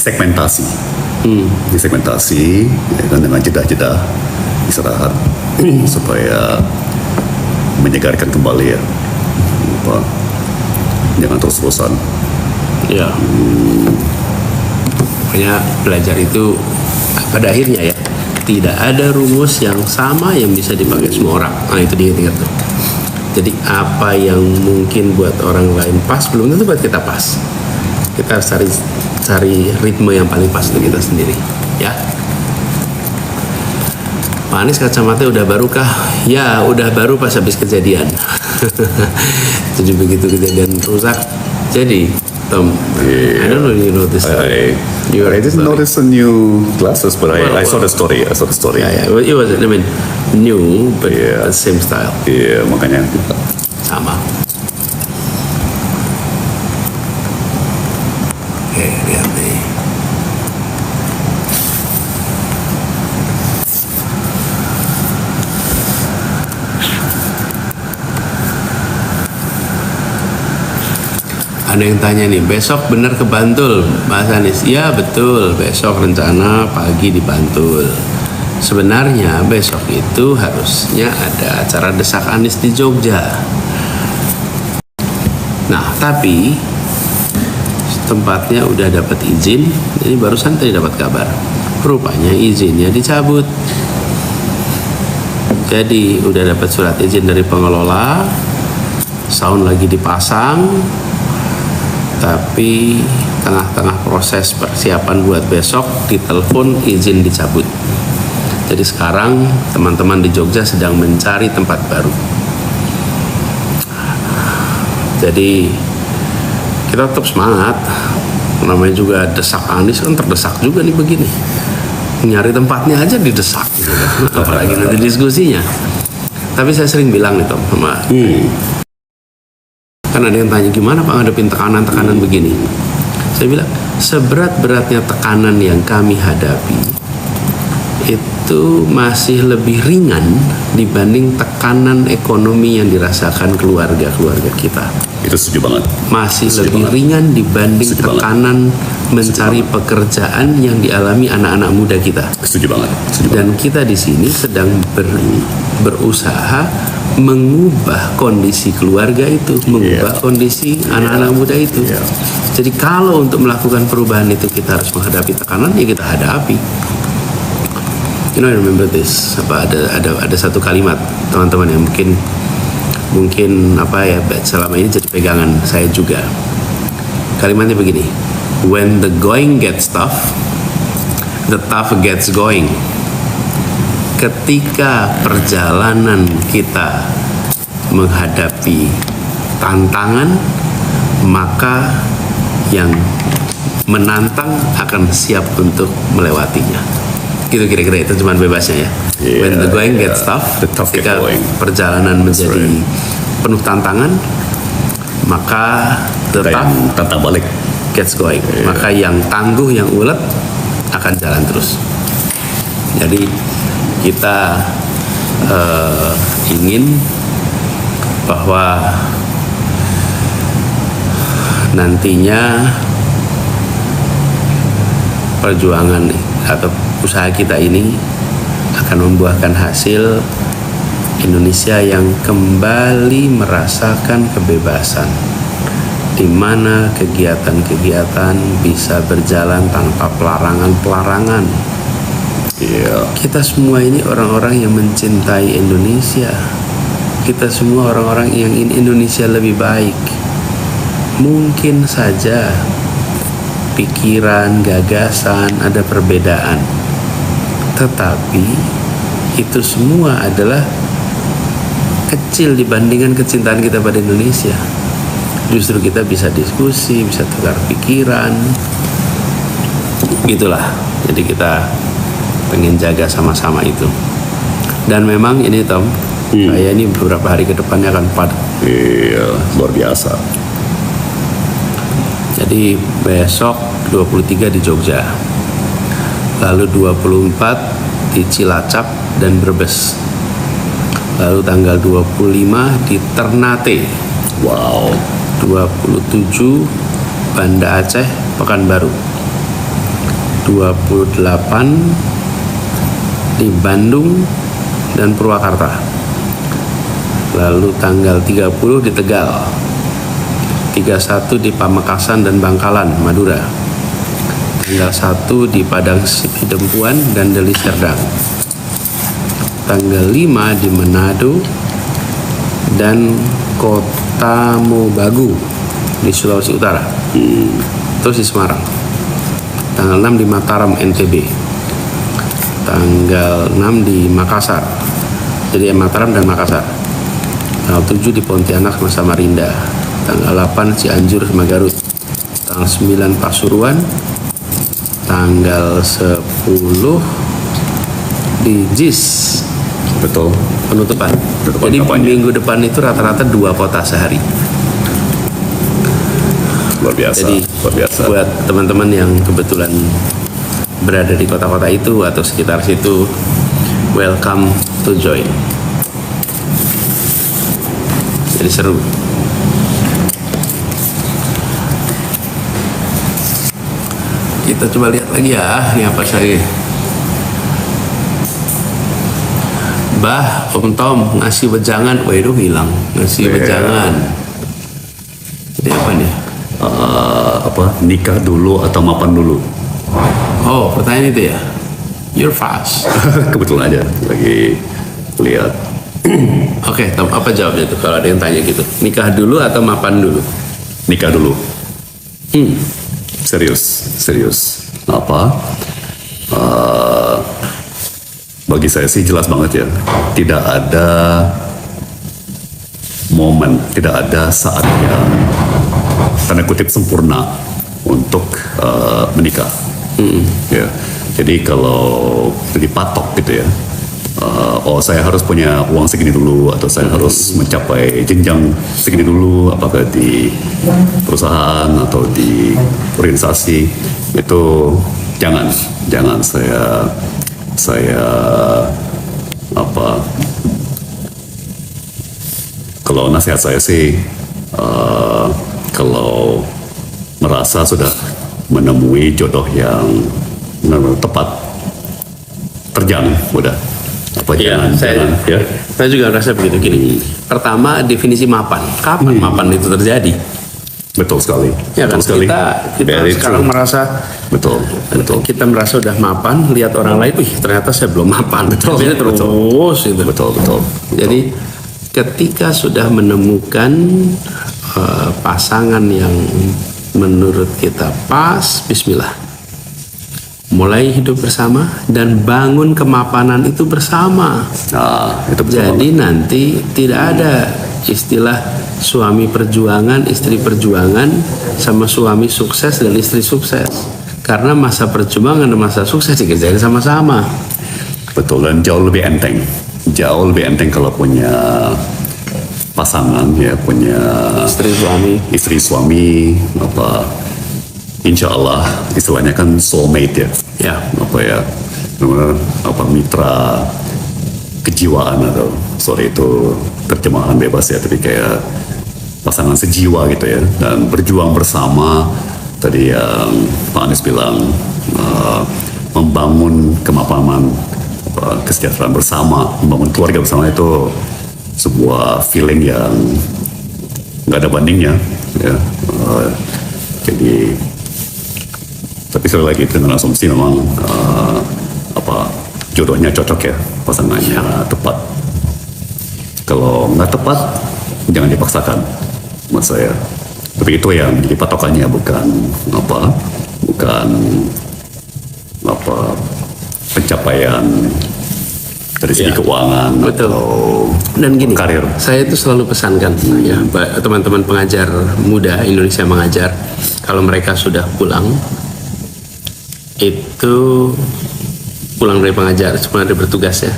disegmentasi. Disegmentasi ya kan, dengan jeda-jeda istirahat supaya menyegarkan kembali ya. Jangan terus-terusan. Ya. Pokoknya belajar itu pada akhirnya ya tidak ada rumus yang sama yang bisa dipakai semua orang. Nah itu diingat tuh. Jadi apa yang mungkin buat orang lain pas belum tentu buat kita pas. Kita harus cari ritme yang paling pas untuk kita sendiri. Ya. Pak Anies kacamata udah baru kah? Ya udah baru pas habis kejadian. Jadi begitu kejadian rusak. Jadi Tom, I don't know if you noticed. I didn't notice the new glasses, but I saw the story. Yeah. It was, new, but the same style. Iya, makanya Sama. Oke, lihat nih. Ada yang tanya nih, besok bener ke Bantul, Mas Anies? Ya betul, besok rencana pagi di Bantul. Sebenarnya besok itu harusnya ada acara Desak Anies di Jogja. Nah, tapi tempatnya udah dapat izin, jadi barusan tadi dapat kabar. Rupanya izinnya dicabut. Jadi udah dapat surat izin dari pengelola, sound lagi dipasang, tapi tengah-tengah proses persiapan buat besok ditelepon izin dicabut. Jadi sekarang teman-teman di Jogja sedang mencari tempat baru. Jadi kita tetap semangat. Namanya juga Desak Anies kan terdesak juga nih begini. Nyari tempatnya aja didesak gitu. Apalagi nanti diskusinya. Tapi saya sering bilang nih Tom sama kan ada yang tanya gimana Pak ngadepin tekanan-tekanan begini. Saya bilang seberat-beratnya tekanan yang kami hadapi itu masih lebih ringan dibanding tekanan ekonomi yang dirasakan keluarga-keluarga kita. itu setuju banget. Masih lebih ringan dibanding tekanan mencari pekerjaan yang dialami anak-anak muda kita. Setuju banget. Dan kita di sini sedang berusaha mengubah kondisi keluarga itu, mengubah kondisi anak-anak muda itu. Jadi kalau untuk melakukan perubahan itu kita harus menghadapi tekanan, ya kita hadapi. You know, I remember this. Ada satu kalimat teman-teman yang mungkin selama ini jadi pegangan saya juga. Kalimatnya begini: when the going gets tough, the tough gets going. Ketika perjalanan kita menghadapi tantangan, maka yang menantang akan siap untuk melewatinya. Gitu kira-kira, itu cuma bebasnya ya. When the going gets tough, ketika perjalanan menjadi penuh tantangan, maka the tough balik gets going. Maka yang tangguh, yang ulet akan jalan terus. Jadi kita ingin bahwa nantinya perjuangan atau usaha kita ini akan membuahkan hasil Indonesia yang kembali merasakan kebebasan, di mana kegiatan-kegiatan bisa berjalan tanpa pelarangan-pelarangan. Kita semua ini orang-orang yang mencintai Indonesia. Kita semua orang-orang yang ingin Indonesia lebih baik. Mungkin saja pikiran, gagasan, ada perbedaan. Tetapi itu semua adalah kecil dibandingkan kecintaan kita pada Indonesia. Justru kita bisa diskusi, bisa tukar pikiran. Gitulah. Jadi kita pengen jaga sama-sama itu. Dan memang ini Tom, saya ini beberapa hari ke depannya akan padat. Iya, luar biasa. Jadi besok 23 di Jogja, lalu 24 di Cilacap dan Brebes, lalu tanggal 25 di Ternate, 27 Banda Aceh, Pekanbaru, 28 di Bandung dan Purwakarta. Lalu tanggal 30 di Tegal, 31 di Pamekasan dan Bangkalan, Madura, tanggal 1 di Padang Sidempuan dan Deli Serdang, tanggal 5 di Manado dan Kota Mobagu di Sulawesi Utara, terus di Semarang, tanggal 6 di Mataram, NTB, tanggal 6 di Makassar, jadi Mataram dan Makassar, tanggal 7 di Pontianak sama Samarinda, tanggal 8 Cianjur sama Garut, tanggal 9 Pasuruan, tanggal 10 di JIS. Betul. Penutupan. Jadi kampanye. minggu depan itu rata-rata 2 kota sehari. Luar biasa. Jadi Luar biasa. buat teman-teman yang kebetulan berada di kota-kota itu atau sekitar situ, welcome to join. Jadi seru. Kita coba lihat lagi ya, ini apa lagi? Bah, Om Tom ngasih wejangan, waduh hilang, ngasih wejangan. Ini apa nih? Nikah dulu atau mapan dulu? Oh, pertanyaan itu ya? You're fast. Kebetulan aja lagi lihat. Oke, Tom, apa jawabnya tuh kalau ada yang tanya gitu? Nikah dulu atau mapan dulu? Nikah dulu. Serius. Bagi saya sih jelas banget ya. Tidak ada momen, tidak ada saat yang tanda kutip sempurna untuk menikah. Ya. Jadi kalau dipatok gitu ya, saya harus punya uang segini dulu atau saya harus mencapai jenjang segini dulu, apakah di perusahaan atau di organisasi, itu jangan saya kalau nasihat saya sih, kalau merasa sudah menemui jodoh yang benar-benar tepat, terjang udah. Iya, saya juga merasa begitu. Gini, pertama definisi mapan. Kapan mapan itu terjadi? Betul sekali. Ya kan, Betul sekali. kita Very sekarang true. merasa Betul. kita merasa udah mapan, lihat orang lain, wih ternyata saya belum mapan. Betul, Ini terus itu. Betul. Jadi ketika sudah menemukan pasangan yang menurut kita pas, bismillah. Mulai hidup bersama dan bangun kemapanan itu bersama. Nah, itu betul. Jadi nanti tidak ada istilah suami perjuangan, istri perjuangan, sama suami sukses dan istri sukses. Karena masa perjuangan dan masa sukses dikerjain sama-sama. Betul, dan jauh lebih enteng. Jauh lebih enteng kalau punya pasangan ya, punya istri suami insya Allah istilahnya kan soulmate ya. Mitra kejiwaan atau itu terjemahan bebas ya, tapi kayak pasangan sejiwa gitu ya, dan berjuang bersama. Tadi yang Pak Anies bilang, membangun kemapanan, kesejahteraan bersama, membangun keluarga bersama, itu sebuah feeling yang nggak ada bandingnya ya. Jadi tapi sekali lagi dengan asumsi memang jodohnya cocok ya, pasangannya tepat. Kalau nggak tepat, jangan dipaksakan, menurut saya. Tapi itu yang jadi patokannya, bukan pencapaian dari segi keuangan. Betul. Atau dan gini, karir. Saya itu selalu pesankan ya, teman-teman pengajar muda Indonesia Mengajar, kalau mereka sudah pulang dari pengajar, pulang dari bertugas ya,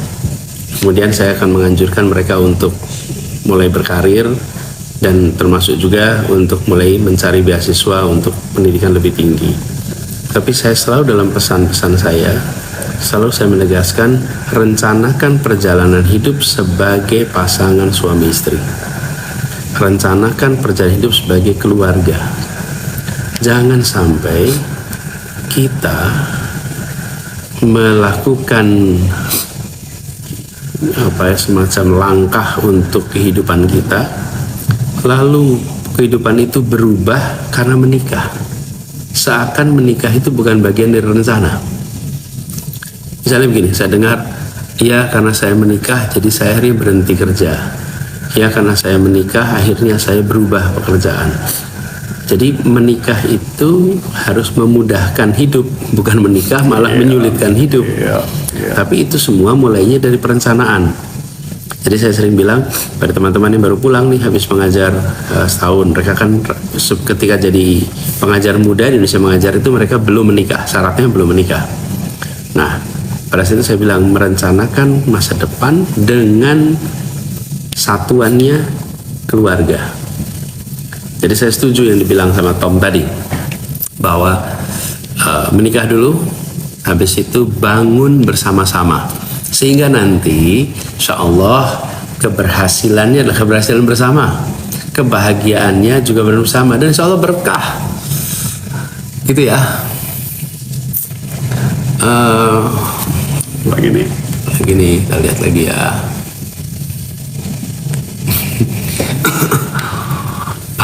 kemudian saya akan menganjurkan mereka untuk mulai berkarir dan termasuk juga untuk mulai mencari beasiswa untuk pendidikan lebih tinggi. Tapi saya selalu dalam pesan-pesan saya menegaskan, rencanakan perjalanan hidup sebagai pasangan suami istri. Rencanakan perjalanan hidup sebagai keluarga. Jangan sampai kita melakukan semacam langkah untuk kehidupan kita, lalu kehidupan itu berubah karena menikah, seakan menikah itu bukan bagian dari rencana. Misalnya begini, saya dengar, ya karena saya menikah jadi saya akhirnya berhenti kerja, ya karena saya menikah akhirnya saya berubah pekerjaan. Jadi menikah itu harus memudahkan hidup, bukan menikah malah menyulitkan hidup. Tapi itu semua mulainya dari perencanaan. Jadi saya sering bilang pada teman-teman yang baru pulang nih habis mengajar setahun, mereka kan ketika jadi pengajar muda di Indonesia Mengajar itu mereka belum menikah, syaratnya belum menikah. Nah, pada saat itu saya bilang merencanakan masa depan dengan satuannya keluarga. Jadi saya setuju yang dibilang sama Tom tadi, bahwa menikah dulu, habis itu bangun bersama-sama, sehingga nanti insya Allah keberhasilannya adalah keberhasilan bersama, kebahagiaannya juga bersama, dan insya Allah berkah gitu ya. Lagi nih kita lihat lagi ya.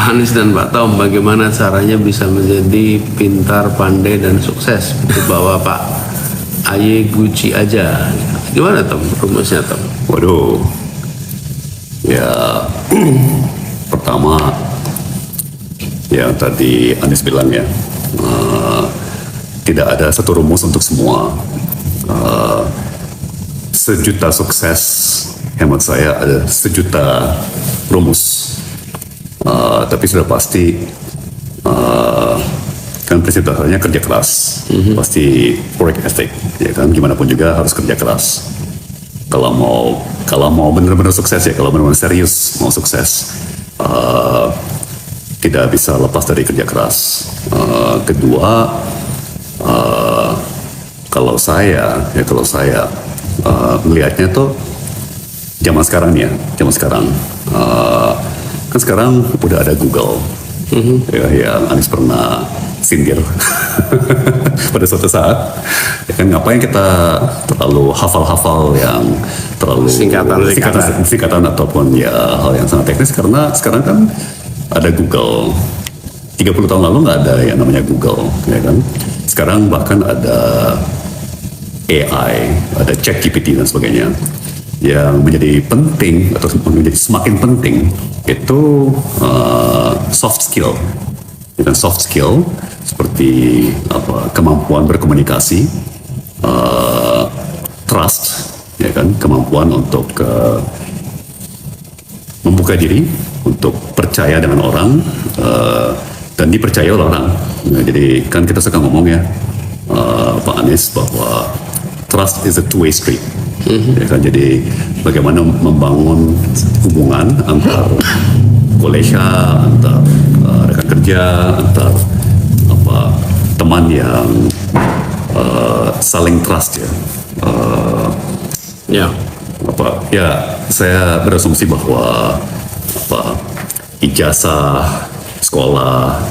Anies dan Pak Tom, bagaimana caranya bisa menjadi pintar, pandai, dan sukses? Itu bawa Pak Aye Gucci aja. Gimana Tom, rumusnya Tom? Waduh, ya pertama yang tadi Anies bilang ya, tidak ada satu rumus untuk semua. Sejuta sukses, hemat saya ada sejuta rumus. Tapi sudah pasti kan prinsip dasarnya kerja keras, pasti work ethic, ya kan, gimana pun juga harus kerja keras. Kalau mau benar-benar sukses ya, kalau benar-benar serius mau sukses, tidak bisa lepas dari kerja keras. Kedua, kalau saya melihatnya tuh zaman sekarang nih ya, kan sekarang udah ada Google, ya, yang Anies pernah sindir pada suatu saat, ya kan, ngapain kita terlalu hafal-hafal yang terlalu singkatan ataupun ya hal yang sangat teknis, karena sekarang kan ada Google. 30 tahun lalu nggak ada yang namanya Google, ya kan. Sekarang bahkan ada AI, ada ChatGPT dan sebagainya. Yang menjadi penting atau menjadi semakin penting itu soft skill. Dan soft skill seperti kemampuan berkomunikasi, trust, ya kan, kemampuan untuk membuka diri, untuk percaya dengan orang, dan dipercaya oleh orang. Nah, jadi kan kita suka ngomong ya, Pak Anies, bahwa trust is a two-way street. Ya kan, jadi bagaimana membangun hubungan antar kolega, antar rekan kerja, antar teman yang saling trust ya. Saya berasumsi bahwa ijazah sekolah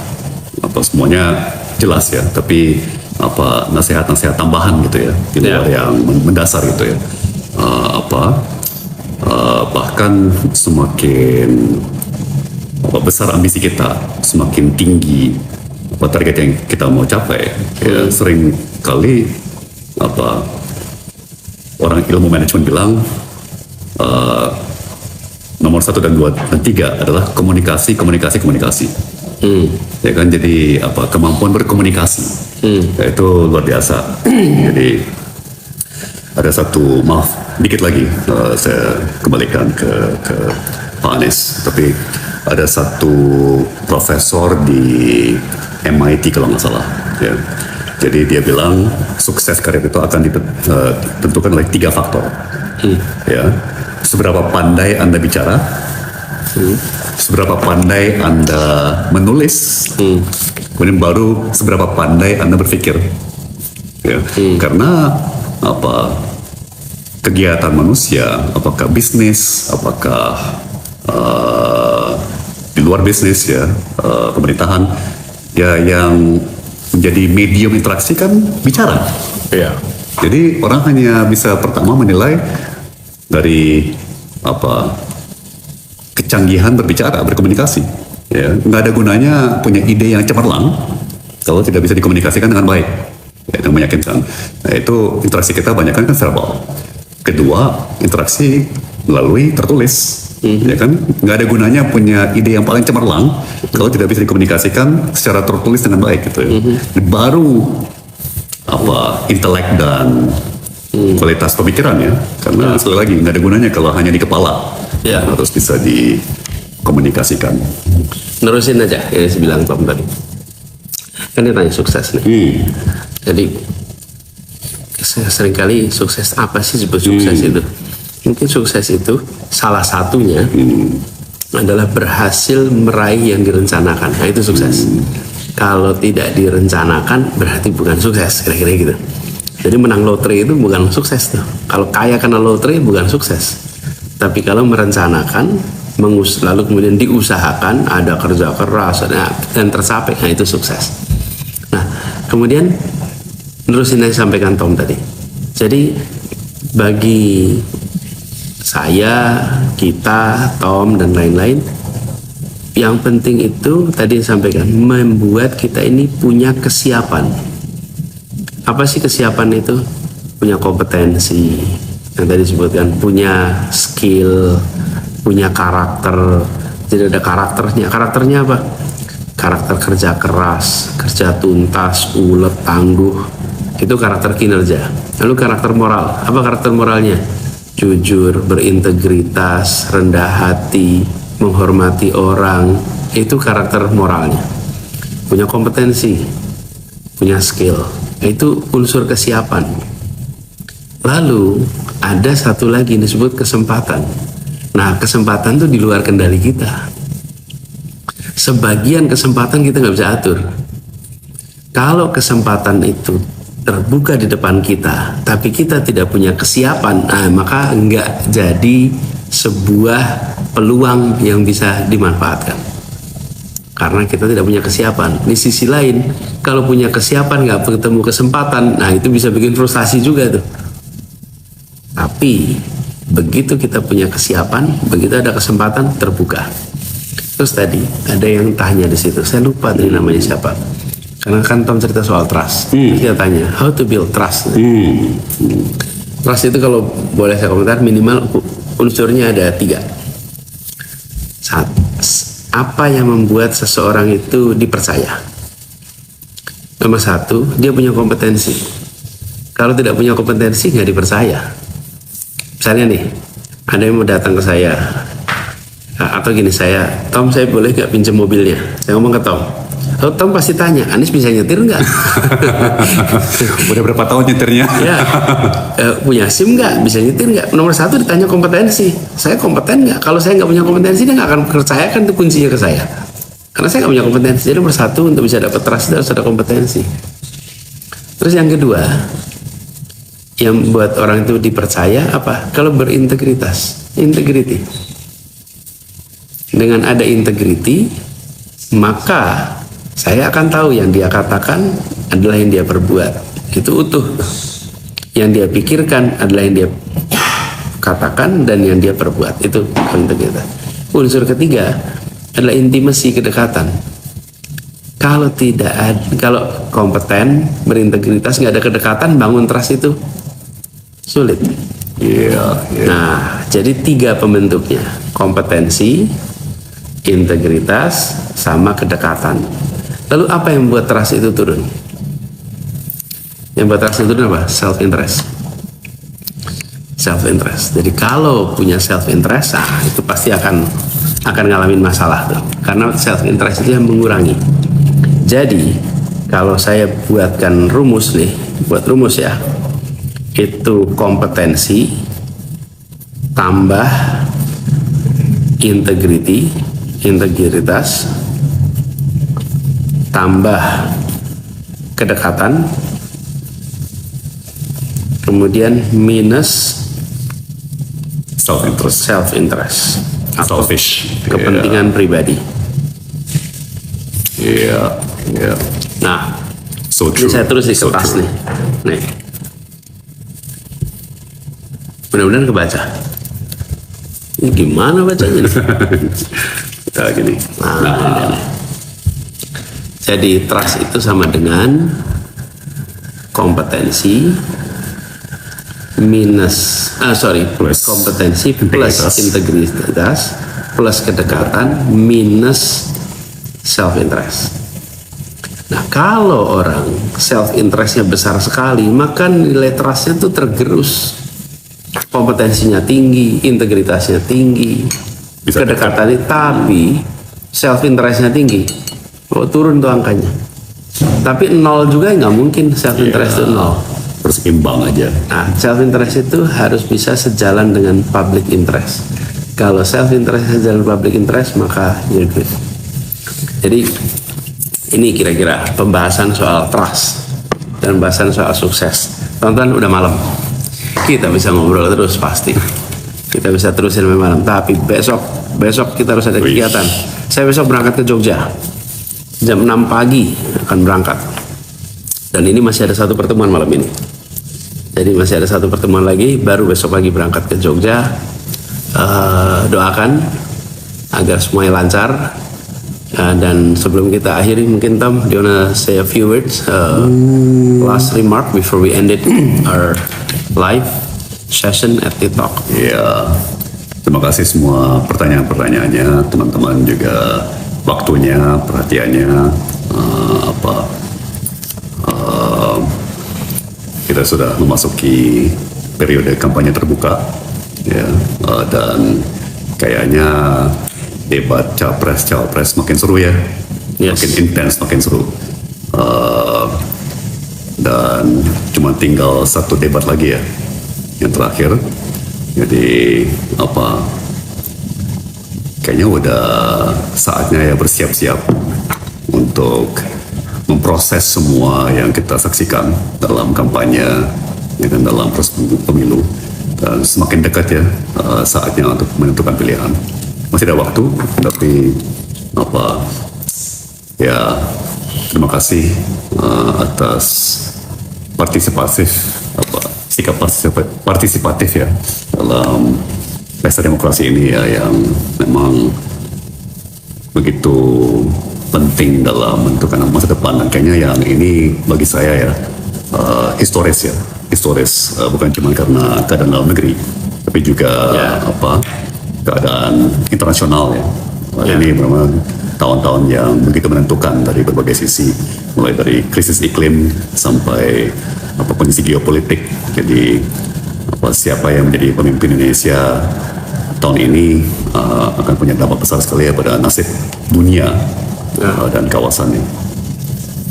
semuanya jelas ya, tapi nasihat-nasihat tambahan gitu ya, di luar yang mendasar gitu ya. Bahkan semakin besar ambisi kita, semakin tinggi target yang kita mau capai, ya, sering kali orang ilmu manajemen bilang nomor 1 dan 2 dan 3 adalah komunikasi. Ya kan, jadi kemampuan berkomunikasi, ya, itu luar biasa. Jadi ada satu, maaf dikit lagi, saya kembalikan ke Pak Anies, tapi ada satu profesor di MIT kalau nggak salah, ya. Jadi dia bilang sukses karir itu akan ditentukan oleh 3 faktor, ya. Seberapa pandai Anda bicara, seberapa pandai Anda menulis, kemudian baru seberapa pandai Anda berpikir, ya. Karena kegiatan manusia, apakah bisnis, apakah di luar bisnis ya, pemerintahan, ya, yang menjadi medium interaksi kan bicara, ya. Jadi orang hanya bisa pertama menilai dari kecanggihan berbicara, berkomunikasi. Ya, nggak ada gunanya punya ide yang cemerlang kalau tidak bisa dikomunikasikan dengan baik, ya, dengan meyakinkan. Nah, itu interaksi kita banyak kan verbal. Kedua, interaksi melalui tertulis. Ya kan, nggak ada gunanya punya ide yang paling cemerlang kalau tidak bisa dikomunikasikan secara tertulis dengan baik gitu ya. Baru intelek dan kualitas pemikiran ya, karena sekali lagi nggak ada gunanya kalau hanya di kepala, Ya. harus bisa dikomunikasikan. Nerusin aja yang saya bilang Tom tadi. Kan dia tanya sukses nih. Jadi seringkali sukses apa sih sebut sukses itu? Mungkin sukses itu salah satunya adalah berhasil meraih yang direncanakan. Nah itu sukses. Kalau tidak direncanakan berarti bukan sukses, kira-kira gitu. Jadi menang lotre itu bukan sukses tuh. Kalau kaya karena lotre bukan sukses. Tapi kalau merencanakan, lalu kemudian diusahakan, ada kerja keras dan tercapai, nah itu sukses. Nah kemudian nerusin yang sampaikan Tom tadi. Jadi bagi saya, kita, Tom, dan lain-lain, yang penting itu tadi disampaikan, membuat kita ini punya kesiapan. Apa sih kesiapan itu? Punya kompetensi, yang tadi disebutkan, punya skill, punya karakter. Jadi ada karakternya. Karakternya apa? Karakter kerja keras, kerja tuntas, ulet, tangguh. Itu karakter kinerja. Lalu karakter moral. Apa karakter moralnya? Jujur, berintegritas, rendah hati, menghormati orang. Itu karakter moralnya. Punya kompetensi, punya skill. Itu unsur kesiapan. Lalu ada satu lagi disebut kesempatan. Nah kesempatan itu di luar kendali kita. Sebagian kesempatan kita nggak bisa atur. Kalau kesempatan itu terbuka di depan kita, tapi kita tidak punya kesiapan, maka nggak jadi sebuah peluang yang bisa dimanfaatkan. Karena kita tidak punya kesiapan. Di sisi lain, kalau punya kesiapan nggak ketemu kesempatan, nah itu bisa bikin frustasi juga tuh. Tapi begitu kita punya kesiapan, begitu ada kesempatan terbuka. Terus tadi ada yang tanya di situ, saya lupa tadi namanya siapa. Karena kan Tom cerita soal trust. Kita tanya, how to build trust? Trust itu kalau boleh saya komentar, minimal unsurnya ada 3. Apa yang membuat seseorang itu dipercaya? Nomor 1, dia punya kompetensi. Kalau tidak punya kompetensi, nggak dipercaya. Misalnya nih, ada yang mau datang ke saya, atau gini, Tom saya boleh nggak pinjam mobilnya? Saya ngomong ke Tom. Tom pasti tanya, Anies bisa nyetir nggak? Udah berapa tahun nyetirnya? Ya, punya SIM nggak? Bisa nyetir nggak? Nomor 1 ditanya kompetensi. Saya kompeten nggak? Kalau saya nggak punya kompetensi, dia nggak akan percayakan itu kuncinya ke saya. Karena saya nggak punya kompetensi. Jadi nomor 1 untuk bisa dapat trust harus ada kompetensi. Terus yang kedua, yang buat orang itu dipercaya apa? Kalau berintegritas, integrity. Dengan ada integrity, maka saya akan tahu yang dia katakan adalah yang dia perbuat. Itu utuh. Yang dia pikirkan adalah yang dia katakan dan yang dia perbuat. Itu integritas. Unsur ketiga adalah intimasi, kedekatan. Kalau kompeten, berintegritas, nggak ada kedekatan, bangun trust itu sulit. Nah, jadi 3 pembentuknya: kompetensi, integritas, sama kedekatan. Lalu apa yang membuat trust itu turun? Yang membuat trust itu turun apa? Self-interest. Self-interest. Jadi kalau punya self-interest, itu pasti akan ngalamin masalah tuh. Karena self-interest itu yang mengurangi. Jadi kalau saya buatkan rumus nih, buat rumus ya, itu kompetensi tambah integritas tambah kedekatan, kemudian minus self-interest atau Selfish. kepentingan pribadi. Iya. Nah, So ini true. saya terus di So kertas true. nih. Mudah-mudahan kebaca. Ini gimana bacanya? Kita gini. Jadi trust itu sama dengan kompetensi Plus kompetensi plus integritas plus kedekatan minus self interest. Nah, kalau orang self interestnya besar sekali, maka nilai trustnya tuh tergerus. Kompetensinya tinggi, integritasnya tinggi, kedekatannya, tapi self interestnya tinggi. Oh, turun tuh angkanya. Tapi nol juga nggak mungkin self interest itu nol. Bersimbang aja. Nah, self interest itu harus bisa sejalan dengan public interest. Kalau self interest sejalan public interest, maka you're good. Jadi ini kira-kira pembahasan soal trust dan pembahasan soal sukses. Tonton udah malam. Kita bisa ngobrol terus pasti. Kita bisa terusin sampai malam. Tapi besok kita harus ada kegiatan. Saya besok berangkat ke Jogja. Jam 6 pagi akan berangkat. Dan ini masih ada satu pertemuan malam ini. Jadi masih ada satu pertemuan lagi, baru besok pagi berangkat ke Jogja. Doakan agar semuanya lancar. Dan sebelum kita akhiri, mungkin Tom, do you wanna say a few words, last remark before we ended our live session at TikTok? Ya, terima kasih semua pertanyaan-pertanyaannya, teman-teman juga waktunya, perhatiannya, kita sudah memasuki periode kampanye terbuka, ya, dan kayaknya debat capres makin seru ya, makin intens, makin seru, dan cuma tinggal satu debat lagi ya, yang terakhir. Jadi kayaknya udah saatnya ya bersiap-siap untuk memproses semua yang kita saksikan dalam kampanye, ya kan, dalam proses pemilu, dan semakin dekat ya saatnya untuk menentukan pilihan. Masih ada waktu, tapi ya terima kasih atas sikap partisipatif ya dalam pesta demokrasi ini ya, yang memang begitu penting dalam menentukan masa depan. Dan kayaknya yang ini bagi saya ya historis, bukan cuma karena keadaan dalam negeri, tapi juga keadaan internasional ya. Ini memang tahun-tahun yang begitu menentukan dari berbagai sisi, mulai dari krisis iklim sampai kondisi geopolitik. Jadi siapa yang menjadi pemimpin Indonesia tahun ini akan punya dampak besar sekali ya pada nasib dunia dan kawasannya.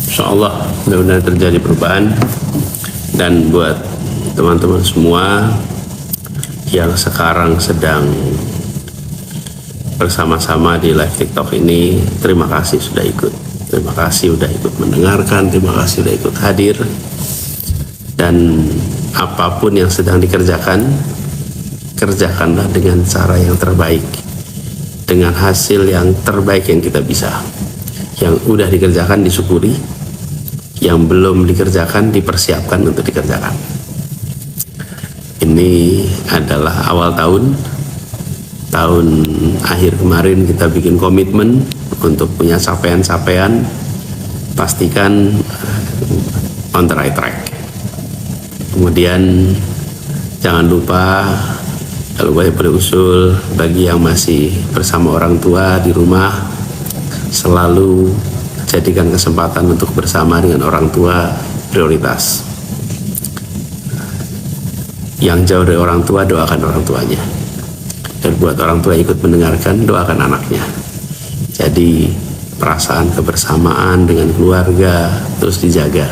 Insya Allah mudah-mudahan terjadi perubahan. Dan buat teman-teman semua yang sekarang sedang bersama-sama di live TikTok ini, terima kasih sudah ikut. Terima kasih sudah ikut mendengarkan, terima kasih sudah ikut hadir. Dan apapun yang sedang dikerjakan, kerjakanlah dengan cara yang terbaik, dengan hasil yang terbaik yang kita bisa. Yang udah dikerjakan disyukuri, yang belum dikerjakan dipersiapkan untuk dikerjakan. Ini adalah awal tahun akhir kemarin kita bikin komitmen untuk punya capaian-capaian, pastikan on the right track. Kemudian jangan lupa, kalau boleh berusul, bagi yang masih bersama orang tua di rumah, selalu jadikan kesempatan untuk bersama dengan orang tua prioritas. Yang jauh dari orang tua, doakan orang tuanya. Dan buat orang tua ikut mendengarkan, doakan anaknya. Jadi perasaan kebersamaan dengan keluarga terus dijaga.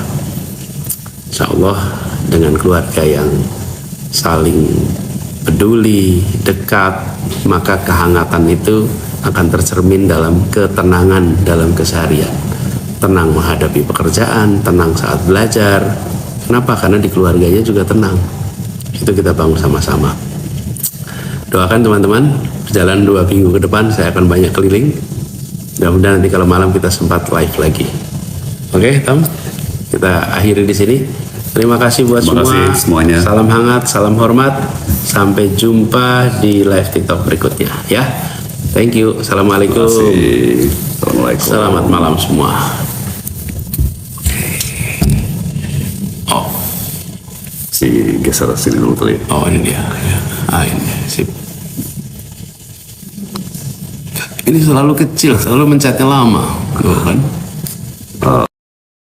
Insya Allah dengan keluarga yang saling peduli, dekat, maka kehangatan itu akan tercermin dalam ketenangan dalam keseharian. Tenang menghadapi pekerjaan, tenang saat belajar. Kenapa? Karena di keluarganya juga tenang. Itu kita bangun sama-sama. Doakan teman-teman, berjalan 2 minggu ke depan saya akan banyak keliling. Mudah-mudahan nanti kalau malam kita sempat live lagi. Oke, Tom, kita akhiri di sini. Terima kasih buat Terima semua. kasih semuanya. Salam hangat, salam hormat. Sampai jumpa di live TikTok berikutnya ya. Thank you. Assalamualaikum. Terima kasih. Assalamualaikum. Selamat malam semua. Oh, Si geser sini dulu kali. oh ini dia. Ini sip. Ini selalu kecil, selalu mencetnya lama, kan?